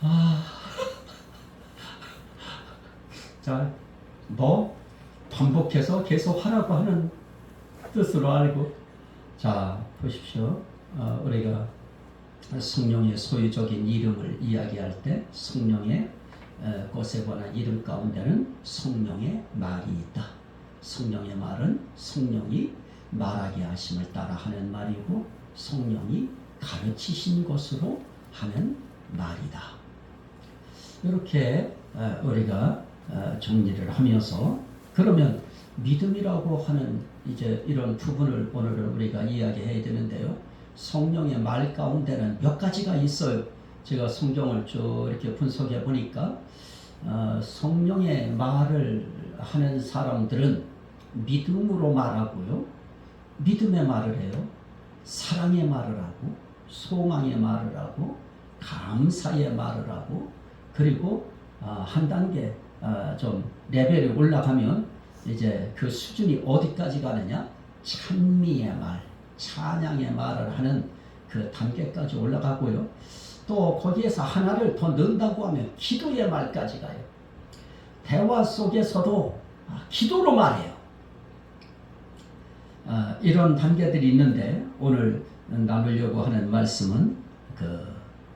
아, 자, 뭐 반복해서 계속 하라고 하는 뜻으로 알고, 자 보십시오. 우리가 성령의 소유적인 이름을 이야기할 때 성령의 것에 관한 이름 가운데는 성령의 말이 있다. 성령의 말은 성령이 말하게 하심을 따라 하는 말이고 성령이 가르치신 것으로 하는 말이다. 이렇게 우리가 정리를 하면서, 그러면 믿음이라고 하는 이제 이런 부분을 오늘은 우리가 이야기해야 되는데요. 성령의 말 가운데는 몇 가지가 있어요. 제가 성경을 쭉 이렇게 분석해 보니까 성령의 말을 하는 사람들은 믿음으로 말하고요, 믿음의 말을 해요. 사랑의 말을 하고, 소망의 말을 하고, 감사의 말을 하고, 그리고 한 단계 좀 레벨이 올라가면 이제 그 수준이 어디까지 가느냐? 찬미의 말, 찬양의 말을 하는 그 단계까지 올라가고요. 또 거기에서 하나를 더 넣는다고 하면 기도의 말까지 가요. 대화 속에서도 기도로 말해요. 이런 단계들이 있는데 오늘 나누려고 하는 말씀은 그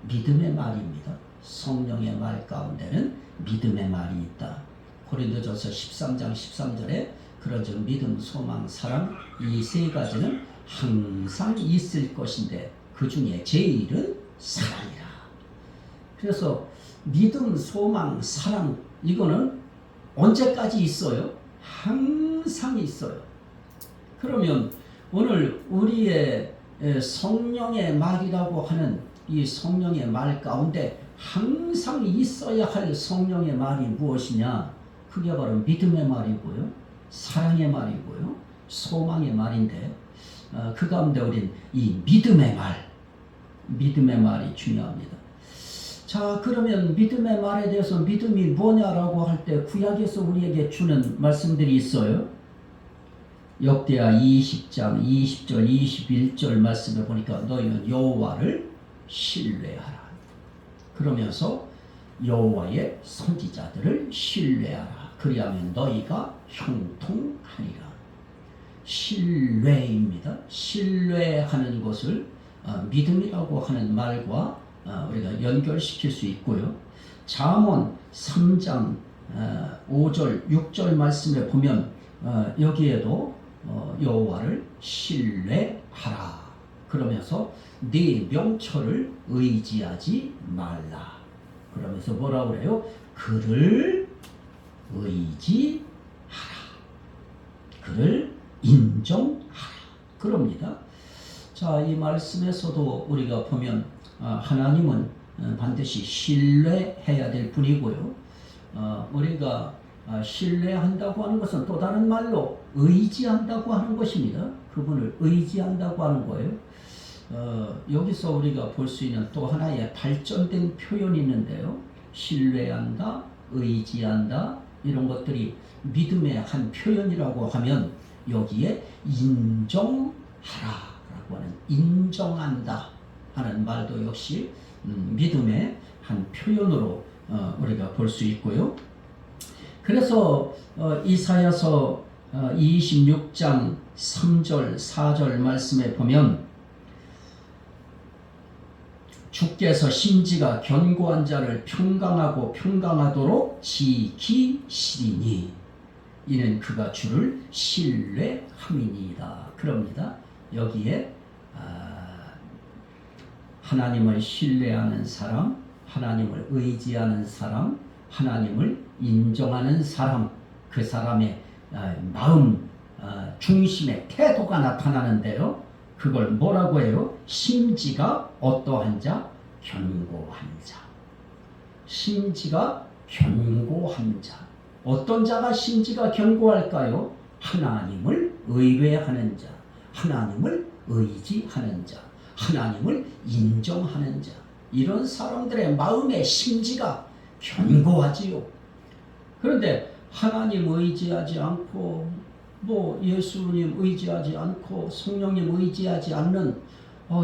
믿음의 말입니다. 성령의 말 가운데는 믿음의 말이 있다. 고린도전서 13장 13절에 그런즉 믿음, 소망, 사랑, 이 세 가지는 항상 있을 것인데 그 중에 제일은 사랑이라. 그래서 믿음, 소망, 사랑, 이거는 언제까지 있어요? 항상 있어요. 그러면 오늘 우리의 성령의 말이라고 하는 이 성령의 말 가운데 항상 있어야 할 성령의 말이 무엇이냐? 그게 바로 믿음의 말이고요, 사랑의 말이고요, 소망의 말인데 그 가운데 우린 이 믿음의 말이 중요합니다. 자, 그러면 믿음의 말에 대해서 믿음이 뭐냐라고 할 때 구약에서 우리에게 주는 말씀들이 있어요. 역대하 20장 20절 21절 말씀을 보니까 너희는 여호와를 신뢰하라. 그러면서 여호와의 선지자들을 신뢰하라. 그리하면 너희가 형통하리라. 신뢰입니다. 신뢰하는 것을 믿음이라고 하는 말과 우리가 연결시킬 수 있고요. 잠언 3장 5절 6절 말씀에 보면 여기에도 여호와를 신뢰하라. 그러면서 네 명철을 의지하지 말라. 그러면서 뭐라고 그래요? 그를 의지하라. 그를 인정하라. 그럽니다. 자, 이 말씀에서도 우리가 보면 하나님은 반드시 신뢰해야 될 분이고요. 우리가 신뢰한다고 하는 것은 또 다른 말로 의지한다고 하는 것입니다. 그분을 의지한다고 하는 거예요. 여기서 우리가 볼 수 있는 또 하나의 발전된 표현이 있는데요. 신뢰한다, 의지한다, 이런 것들이 믿음의 한 표현이라고 하면 여기에 인정하라 라고 하는, 인정한다 하는 말도 역시 믿음의 한 표현으로 우리가 볼 수 있고요. 그래서 이사야서 26장 3절 4절 말씀에 보면 주께서 심지가 견고한 자를 평강하고 평강하도록 지키시리니 이는 그가 주를 신뢰함이니이다. 그럽니다. 여기에 하나님을 신뢰하는 사람, 하나님을 의지하는 사람, 하나님을 인정하는 사람, 그 사람의 마음 중심의 태도가 나타나는데요. 그걸 뭐라고 해요? 심지가 어떠한 자? 견고한 자. 심지가 견고한 자. 어떤 자가 심지가 견고할까요? 하나님을 의뢰하는 자, 하나님을 의지하는 자, 하나님을 인정하는 자. 이런 사람들의 마음의 심지가 견고하지요. 그런데 하나님 의지하지 않고 예수님 의지하지 않고 성령님 의지하지 않는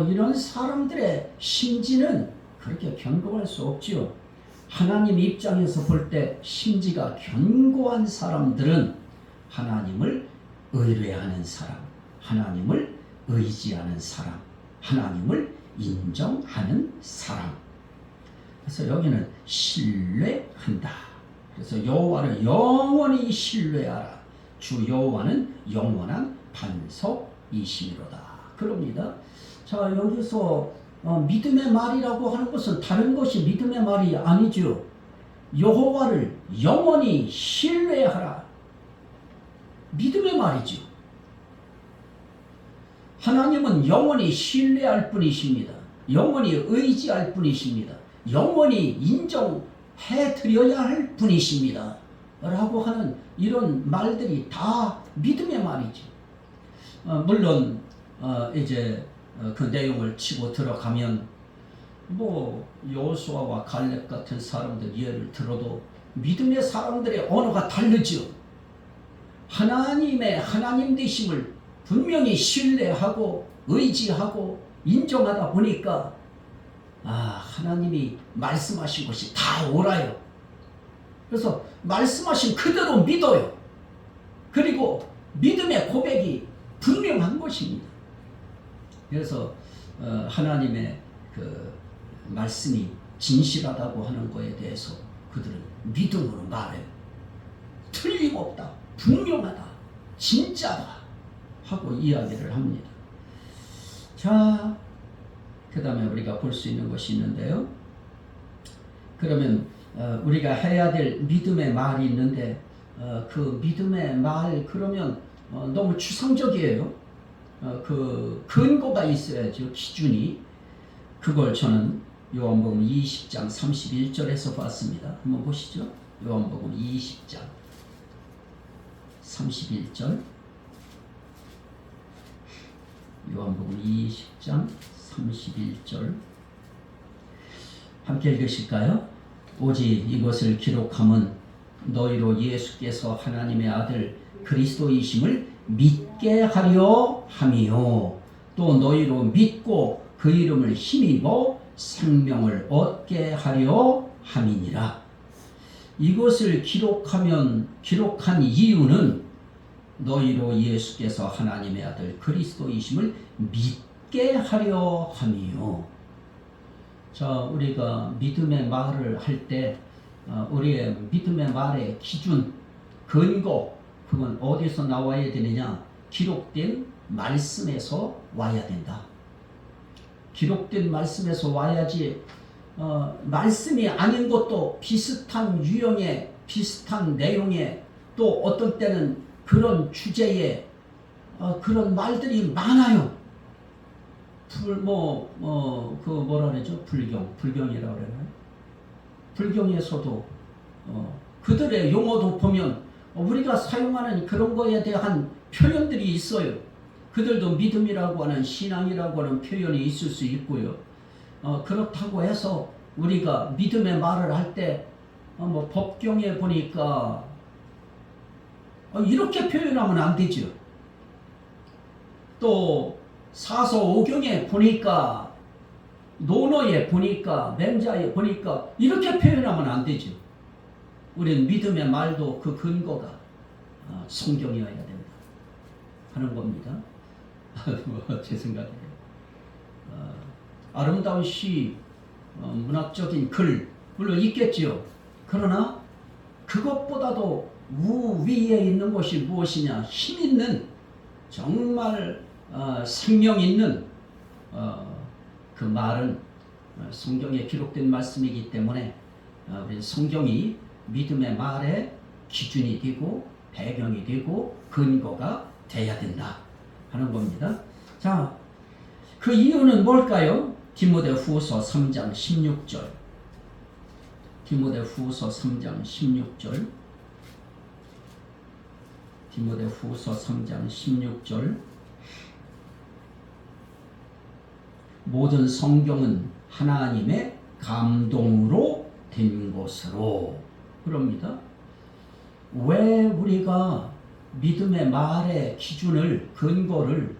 이런 사람들의 심지는 그렇게 견고할 수 없지요. 하나님 입장에서 볼 때 심지가 견고한 사람들은 하나님을 의뢰하는 사람, 하나님을 의지하는 사람, 하나님을 인정하는 사람. 그래서 여기는 신뢰한다. 그래서 여호와를 영원히 신뢰하라. 주 여호와는 영원한 반석이시미로다. 그럽니다. 자, 여기서 믿음의 말이라고 하는 것은 다른 것이 믿음의 말이 아니죠. 여호와를 영원히 신뢰하라. 믿음의 말이죠. 하나님은 영원히 신뢰할 분이십니다. 영원히 의지할 분이십니다. 영원히 인정해 드려야 할 분이십니다. 라고 하는 이런 말들이 다 믿음의 말이죠. 물론 이제 그 내용을 치고 들어가면 뭐 여호수아와 갈렙 같은 사람들 예를 들어도 믿음의 사람들의 언어가 다르죠. 하나님의 하나님 되심을 분명히 신뢰하고 의지하고 인정하다 보니까 하나님이 말씀하신 것이 다 옳아요. 그래서 말씀하신 그대로 믿어요. 그리고 믿음의 고백이 분명한 것입니다. 그래서 하나님의 그 말씀이 진실하다고 하는 것에 대해서 그들은 믿음으로 말해요. 틀림없다, 분명하다, 진짜다 하고 이야기를 합니다. 자, 그 다음에 우리가 볼 수 있는 것이 있는데요. 그러면 우리가 해야 될 믿음의 말이 있는데 그 믿음의 말 그러면 너무 추상적이에요. 그 근거가 있어야죠. 기준이. 그걸 저는 요한복음 20장 31절에서 봤습니다. 한번 보시죠. 요한복음 20장 31절. 요한복음 20장 31절 함께 읽으실까요? 오직 이것을 기록함은 너희로 예수께서 하나님의 아들 그리스도이심을 믿게 하려 함이요 또 너희로 믿고 그 이름을 힘입어 생명을 얻게 하려 함이니라. 이것을 기록한 이유는 너희로 예수께서 하나님의 아들 그리스도이심을 믿게 하려 함이요. 자, 우리가 믿음의 말을 할 때 우리의 믿음의 말의 기준, 근거, 그건 어디서 나와야 되느냐? 기록된 말씀에서 와야 된다. 기록된 말씀에서 와야지 말씀이 아닌 것도 비슷한 유형의 비슷한 내용의 또 어떤 때는 그런 주제의 그런 말들이 많아요. 그 뭐라 그러죠? 불경이라고 그러나요? 불경에서도 그들의 용어도 보면 우리가 사용하는 그런 거에 대한 표현들이 있어요. 그들도 믿음이라고 하는 신앙이라고 하는 표현이 있을 수 있고요. 그렇다고 해서 우리가 믿음의 말을 할 때 법경에 보니까 이렇게 표현하면 안 되죠. 또 사서오경에 보니까 논어에 보니까 맹자에 보니까 이렇게 표현하면 안 되죠. 우리는 믿음의 말도 그 근거가 성경이어야 된다 하는 겁니다. 제 생각이에요. 아름다운 시, 문학적인 글 물론 있겠지요. 그러나 그것보다도 위에 있는 것이 무엇이냐? 힘 있는 정말 생명 있는 그 말은 성경에 기록된 말씀이기 때문에 성경이 믿음의 말의 기준이 되고 배경이 되고 근거가 돼야 된다 하는 겁니다. 자, 그 이유는 뭘까요? 디모데후서 3장 16절. 디모데후서 3장 16절. 디모데후서 3장 16절. 모든 성경은 하나님의 감동으로 된 것으로 그럽니다. 왜 우리가 믿음의 말의 기준을 근거를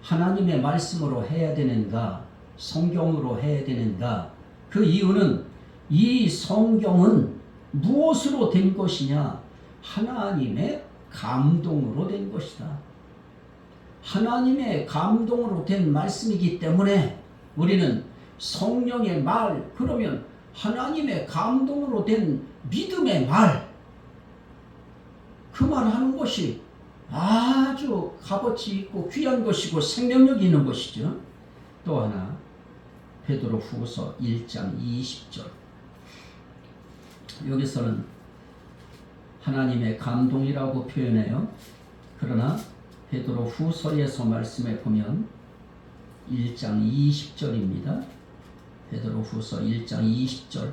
하나님의 말씀으로 해야 되는가, 성경으로 해야 되는가? 그 이유는 이 성경은 무엇으로 된 것이냐? 하나님의 감동으로 된 것이다. 하나님의 감동으로 된 말씀이기 때문에 우리는 성령의 말, 그러면 하나님의 감동으로 된 믿음의 말, 그 말하는 것이 아주 값어치 있고 귀한 것이고 생명력이 있는 것이죠. 또 하나 베드로 후서 1장 20절, 여기서는 하나님의 감동이라고 표현해요. 그러나 베드로 후서에서 말씀해 보면 1장 20절입니다. 베드로 후서 1장 20절,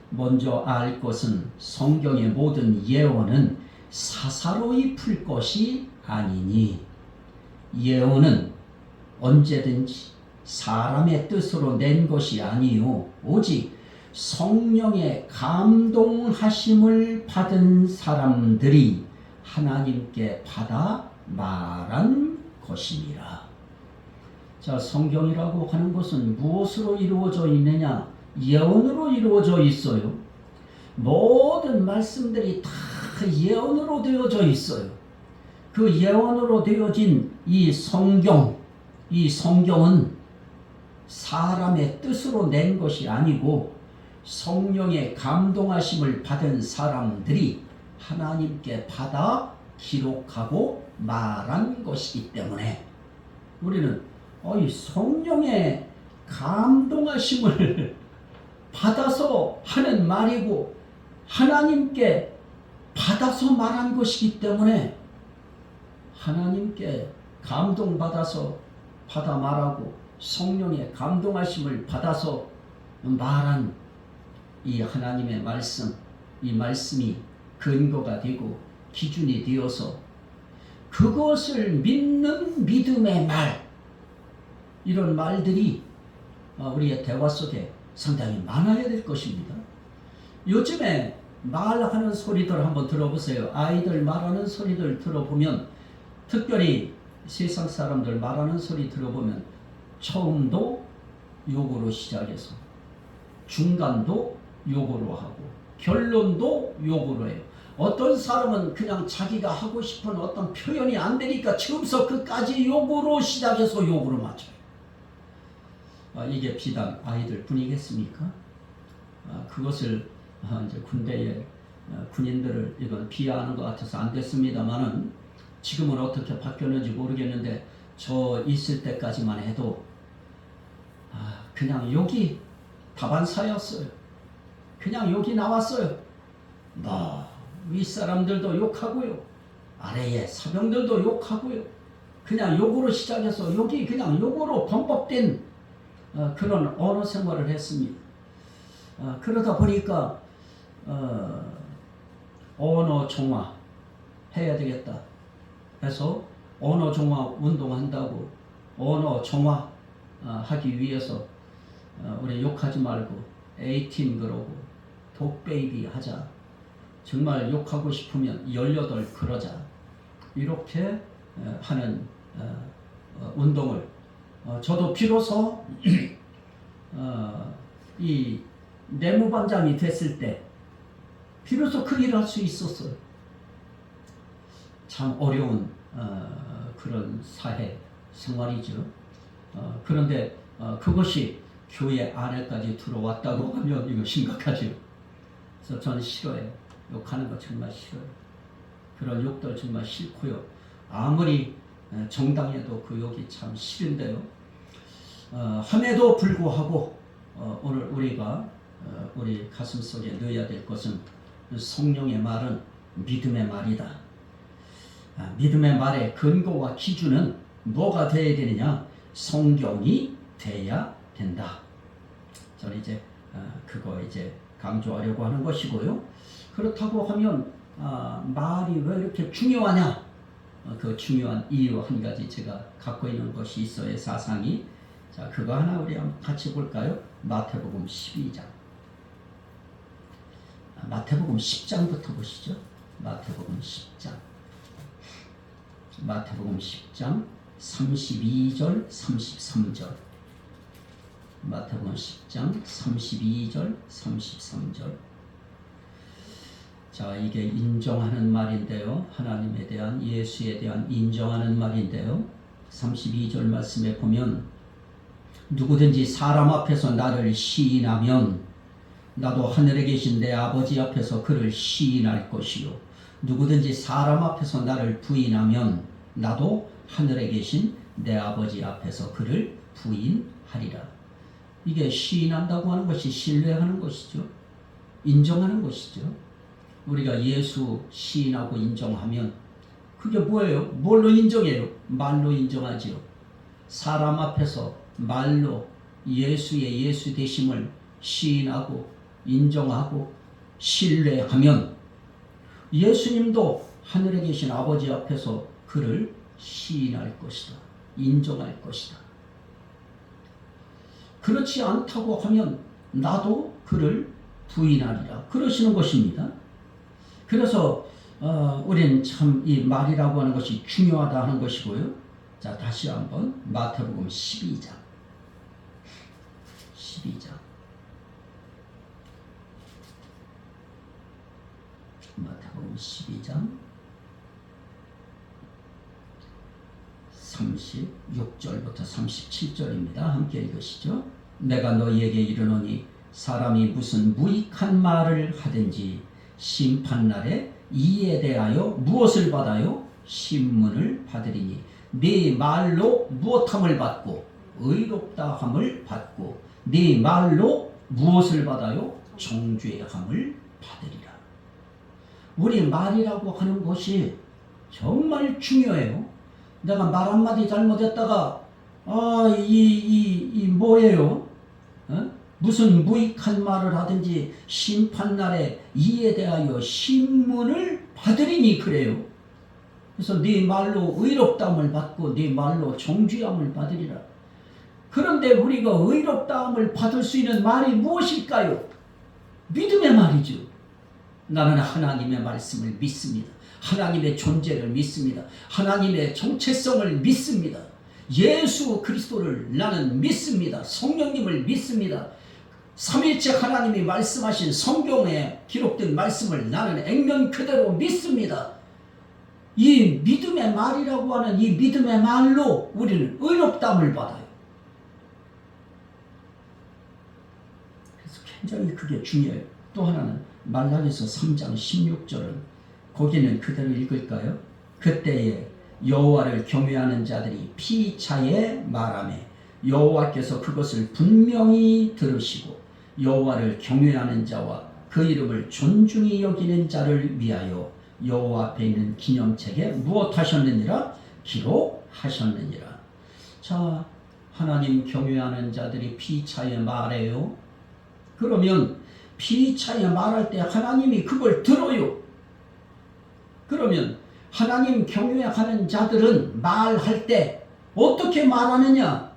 먼저 알 것은 성경의 모든 예언은 사사로이 풀 것이 아니니, 예언은 언제든지 사람의 뜻으로 낸 것이 아니요 오직 성령의 감동하심을 받은 사람들이 하나님께 받아 말한 것이니라. 자, 성경이라고 하는 것은 무엇으로 이루어져 있느냐? 예언으로 이루어져 있어요. 모든 말씀들이 다 예언으로 되어져 있어요. 그 예언으로 되어진 이 성경은 사람의 뜻으로 낸 것이 아니고 성령의 감동하심을 받은 사람들이 하나님께 받아 기록하고 말한 것이기 때문에 우리는 이 성령의 감동하심을 받아서 하는 말이고 하나님께 받아서 말한 것이기 때문에 하나님께 감동받아서 받아 말하고 성령의 감동하심을 받아서 말한 이 하나님의 말씀, 이 말씀이 근거가 되고 기준이 되어서 그것을 믿는 믿음의 말, 이런 말들이 우리의 대화 속에 상당히 많아야 될 것입니다. 요즘에 말하는 소리들 한번 들어보세요. 아이들 말하는 소리들 들어보면, 특별히 세상 사람들 말하는 소리 들어보면 처음도 욕으로 시작해서 중간도 욕으로 하고 결론도 욕으로 해요. 어떤 사람은 그냥 자기가 하고 싶은 어떤 표현이 안 되니까 처음부터 끝까지 욕으로 시작해서 욕으로 맞춰요. 이게 비단 아이들 뿐이겠습니까? 그것을 이제 군대의 군인들을 이건 비하하는 것 같아서 안 됐습니다만은 지금은 어떻게 바뀌었는지 모르겠는데 저 있을 때까지만 해도 그냥 욕이 다반사였어요. 그냥 욕이 나왔어요. 윗사람들도 욕하고요. 아래에 사병들도 욕하고요. 그냥 욕으로 시작해서 욕이 그냥 욕으로 범벅된 그런 언어 생활을 했습니다. 그러다 보니까 언어 종화 해야 되겠다 해서 언어 종화 운동한다고 언어 종화 하기 위해서 우리 욕하지 말고 A팀 그러고 독베이비 하자, 정말 욕하고 싶으면 18 그러자, 이렇게 하는 운동을 저도 비로소 이 내무반장이 됐을 때 비로소 그 일을 할 수 있었어요. 참 어려운 그런 사회 생활이죠. 그런데 그것이 교회 안에까지 들어왔다고 하면 이거 심각하죠. 그래서 저는 싫어요. 욕하는 거 정말 싫어요. 그런 욕들 정말 싫고요. 아무리 정당해도 그 욕이 참 싫은데요. 함에도 불구하고 오늘 우리가 우리 가슴 속에 넣어야 될 것은 성령의 말은 믿음의 말이다. 믿음의 말의 근거와 기준은 뭐가 되어야 되느냐? 성경이 돼야 된다. 저는 이제 그거 이제 강조하려고 하는 것이고요. 그렇다고 하면 말이 왜 이렇게 중요하냐? 그 중요한 이유 한 가지 제가 갖고 있는 것이 있어요. 사상이. 자, 그거 하나 우리 한번 같이 볼까요? 마태복음 12장. 마태복음 10장부터 보시죠. 마태복음 10장. 마태복음 10장 32절 33절. 마태복음 10장 32절 33절. 자, 이게 인정하는 말인데요. 하나님에 대한, 예수에 대한 인정하는 말인데요. 32절 말씀에 보면 누구든지 사람 앞에서 나를 시인하면 나도 하늘에 계신 내 아버지 앞에서 그를 시인할 것이요, 누구든지 사람 앞에서 나를 부인하면 나도 하늘에 계신 내 아버지 앞에서 그를 부인하리라. 이게 시인한다고 하는 것이 신뢰하는 것이죠. 인정하는 것이죠. 우리가 예수 시인하고 인정하면 그게 뭐예요? 뭘로 인정해요? 말로 인정하지요. 사람 앞에서 말로 예수의 예수 되심을 시인하고 인정하고 신뢰하면 예수님도 하늘에 계신 아버지 앞에서 그를 시인할 것이다. 인정할 것이다. 그렇지 않다고 하면 나도 그를 부인하리라. 그러시는 것입니다. 그래서 우리는 참 이 말이라고 하는 것이 중요하다 하는 것이고요. 자, 다시 한번 마태복음 12장. 마태복음 12장 36절부터 37절입니다. 함께 읽으시죠. 내가 너희에게 이르노니 사람이 무슨 무익한 말을 하든지 심판날에 이에 대하여 무엇을 받아요? 신문을 받으리니 네 말로 무엇함을 받고 의롭다함을 받고 네 말로 무엇을 받아요? 정죄함을 받으리라. 우리 말이라고 하는 것이 정말 중요해요. 내가 말 한마디 잘못했다가 뭐예요? 무슨 무익한 말을 하든지 심판날에 이에 대하여 신문을 받으리니 그래요. 그래서 네 말로 의롭다함을 받고 네 말로 정죄함을 받으리라. 그런데 우리가 의롭다함을 받을 수 있는 말이 무엇일까요? 믿음의 말이죠. 나는 하나님의 말씀을 믿습니다. 하나님의 존재를 믿습니다. 하나님의 정체성을 믿습니다. 예수 그리스도를 나는 믿습니다. 성령님을 믿습니다. 삼위일체 하나님이 말씀하신 성경에 기록된 말씀을 나는 액면 그대로 믿습니다. 이 믿음의 말이라고 하는 이 믿음의 말로 우리는 의롭다함을 받아요. 그래서 굉장히 그게 중요해요. 또 하나는 말라기서 3장 16절은 거기는 그대로 읽을까요? 그때에 여호와를 경외하는 자들이 피차에 말하매 여호와께서 그것을 분명히 들으시고 여호와를 경외하는 자와 그 이름을 존중히 여기는 자를 위하여 여호와 앞에 있는 기념책에 무엇하셨느니라? 기록하셨느니라. 자, 하나님 경외하는 자들이 피차에 말해요. 그러면 피차에 말할 때 하나님이 그걸 들어요. 그러면 하나님 경외하는 자들은 말할 때 어떻게 말하느냐?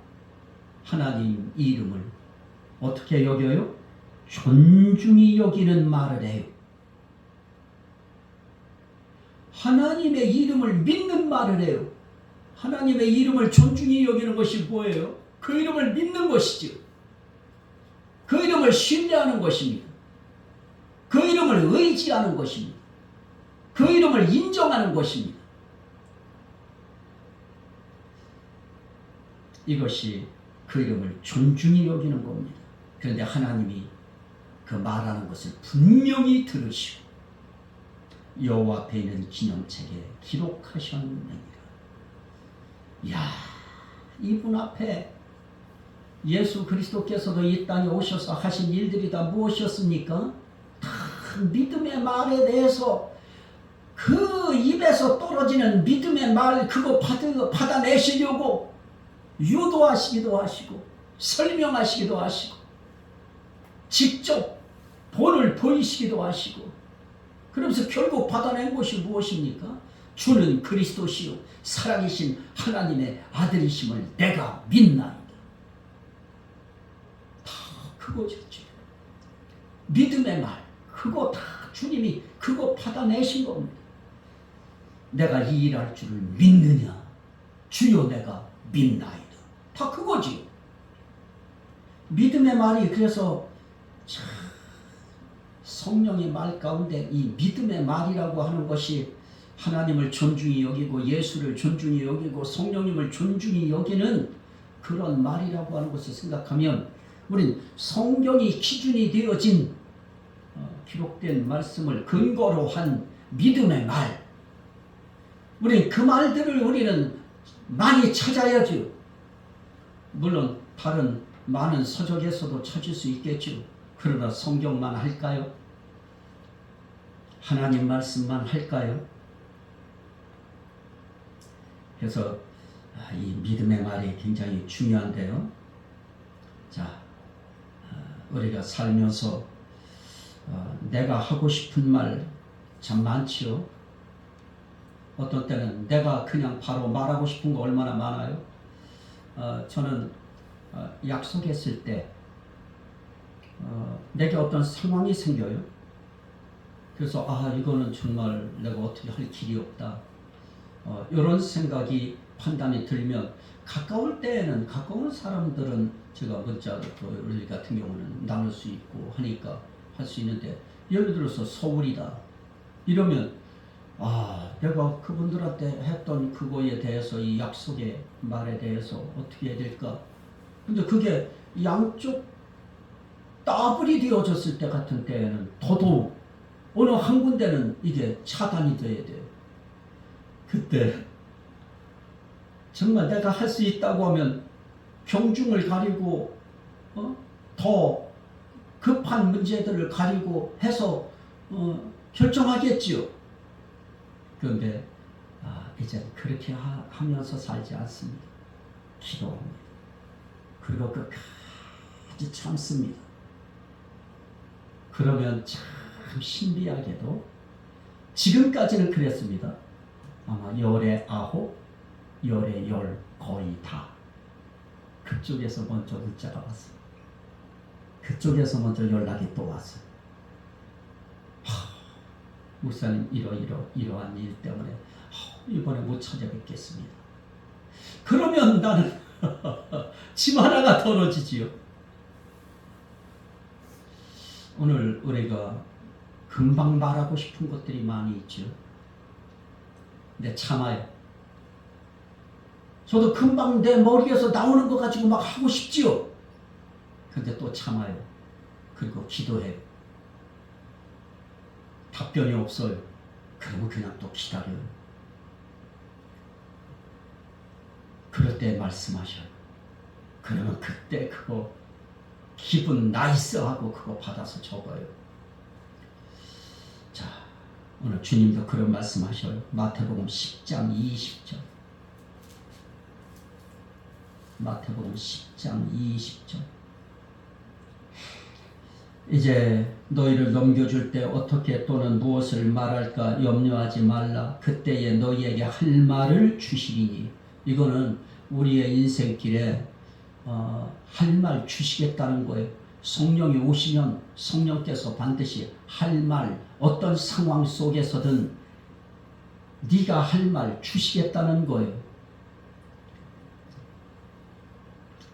하나님 이름을 어떻게 여겨요? 존중히 여기는 말을 해요. 하나님의 이름을 믿는 말을 해요. 하나님의 이름을 존중히 여기는 것이 뭐예요? 그 이름을 믿는 것이죠. 그 이름을 신뢰하는 것입니다. 그 이름을 의지하는 것입니다. 그 이름을 인정하는 것입니다. 이것이 그 이름을 존중히 여기는 겁니다. 그런데 하나님이 그 말하는 것을 분명히 들으시고 여호와 앞에 있는 기념책에 기록하셨느니라. 이야, 이분 앞에 예수 그리스도께서도 이 땅에 오셔서 하신 일들이 다 무엇이었습니까? 다 믿음의 말에 대해서 그 입에서 떨어지는 믿음의 말 그거 받아내시려고 유도하시기도 하시고 설명하시기도 하시고 직접 본을 보이시기도 하시고 그러면서 결국 받아낸 것이 무엇입니까? 주는 그리스도시요 살아계신 하나님의 아들이심을 내가 믿나이다. 다 그거죠. 믿음의 말 그거 다 주님이 그거 받아내신 겁니다. 내가 이 일할 줄을 믿느냐? 주여 내가 믿나이다. 다 그거지요. 믿음의 말이 그래서 참 성령의 말 가운데 이 믿음의 말이라고 하는 것이 하나님을 존중히 여기고 예수를 존중히 여기고 성령님을 존중히 여기는 그런 말이라고 하는 것을 생각하면 우린 성경이 기준이 되어진 기록된 말씀을 근거로 한 믿음의 말, 우린 그 말들을 우리는 많이 찾아야죠. 물론 다른 많은 서적에서도 찾을 수 있겠죠. 그러나 성경만 할까요? 하나님 말씀만 할까요? 그래서 이 믿음의 말이 굉장히 중요한데요. 자, 우리가 살면서 내가 하고 싶은 말 참 많지요. 어떤 때는 내가 그냥 바로 말하고 싶은 거 얼마나 많아요. 저는 약속했을 때 내게 어떤 상황이 생겨요. 그래서 이거는 정말 내가 어떻게 할 길이 없다. 이런 생각이 판단이 들면 가까울 때에는 가까운 사람들은 제가 문자 일 같은 경우는 나눌 수 있고 하니까 할 수 있는데 예를 들어서 서울이다 이러면 내가 그분들한테 했던 그거에 대해서 이 약속의 말에 대해서 어떻게 해야 될까? 근데 그게 양쪽 따블이 되어졌을 때 같은 때에는 더더욱 어느 한 군데는 이게 차단이 돼야 돼요. 그때 정말 내가 할 수 있다고 하면 경중을 가리고 더 급한 문제들을 가리고 해서 결정하겠지요. 그런데 이제 그렇게 하면서 살지 않습니다. 기도합니다. 그리고 끝까지 참습니다. 그러면 참 신비하게도 지금까지는 그랬습니다. 아마 열의 9, 열의 10 거의 다 그쪽에서 먼저 문자가 왔어요. 그쪽에서 먼저 연락이 또 왔어요. 목사님 이러한 일 때문에 이번에 못 찾아뵙겠습니다. 그러면 나는 집 하나가 떨어지지요. 오늘 우리가 금방 말하고 싶은 것들이 많이 있죠. 근데 참아요. 저도 금방 내 머리에서 나오는 거 가지고 막 하고 싶지요. 근데 또 참아요. 그리고 기도해요. 답변이 없어요. 그러면 그냥 또 기다려요. 그럴 때 말씀하셔요. 그러면 그때 그거 기분 나이스하고 그거 받아서 적어요. 자, 오늘 주님도 그런 말씀하셔요. 마태복음 10장 20절. 마태복음 10장 20절. 이제 너희를 넘겨줄 때 어떻게 또는 무엇을 말할까 염려하지 말라. 그때에 너희에게 할 말을 주시리니. 이거는 우리의 인생길에 할 말 주시겠다는 거예요. 성령이 오시면 성령께서 반드시 할 말, 어떤 상황 속에서든 네가 할 말 주시겠다는 거예요.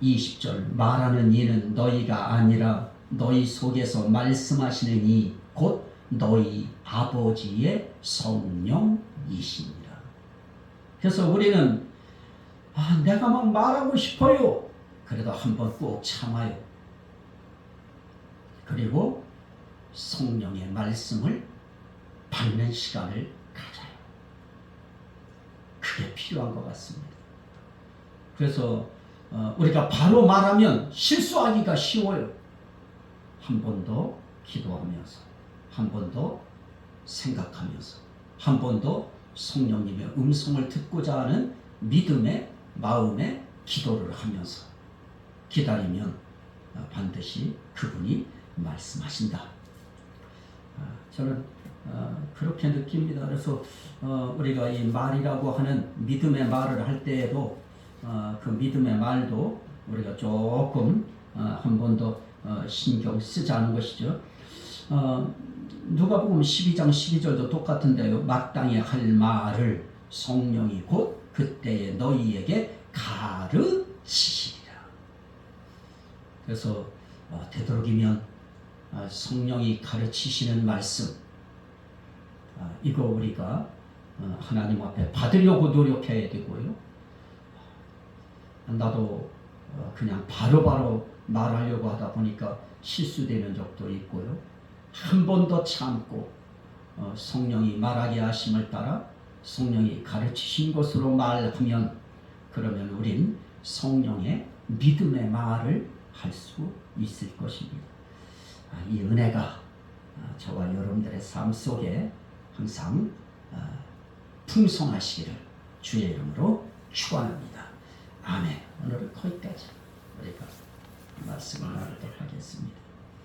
20절 말하는 이는 너희가 아니라 너희 속에서 말씀하시는 이 곧 너희 아버지의 성령이시니라. 그래서 우리는 내가 막 말하고 싶어요. 그래도 한번 꼭 참아요. 그리고 성령의 말씀을 받는 시간을 가져요. 그게 필요한 것 같습니다. 그래서 우리가 바로 말하면 실수하기가 쉬워요. 한 번 더 기도하면서, 한 번 더 생각하면서, 한 번 더 성령님의 음성을 듣고자 하는 믿음의 마음의 기도를 하면서 기다리면 반드시 그분이 말씀하신다. 저는 그렇게 느낍니다. 그래서 우리가 이 말이라고 하는 믿음의 말을 할 때에도 그 믿음의 말도 우리가 조금 한 번 더 신경 쓰자는 것이죠. 누가복음 12장 12절도 똑같은데요. 마땅히 할 말을 성령이 곧 그때에 너희에게 가르치시리라. 그래서 되도록이면 성령이 가르치시는 말씀 이거 우리가 하나님 앞에 받으려고 노력해야 되고요. 나도 그냥 바로바로 말하려고 하다 보니까 실수되는 적도 있고요. 한 번 더 참고 성령이 말하게 하심을 따라 성령이 가르치신 것으로 말하면 그러면 우린 성령의 믿음의 말을 할 수 있을 것입니다. 이 은혜가 저와 여러분들의 삶 속에 항상 풍성하시기를 주의 이름으로 축원합니다. 아멘. 오늘은 거기까지 우리가 말씀을 나누도록 하겠습니다.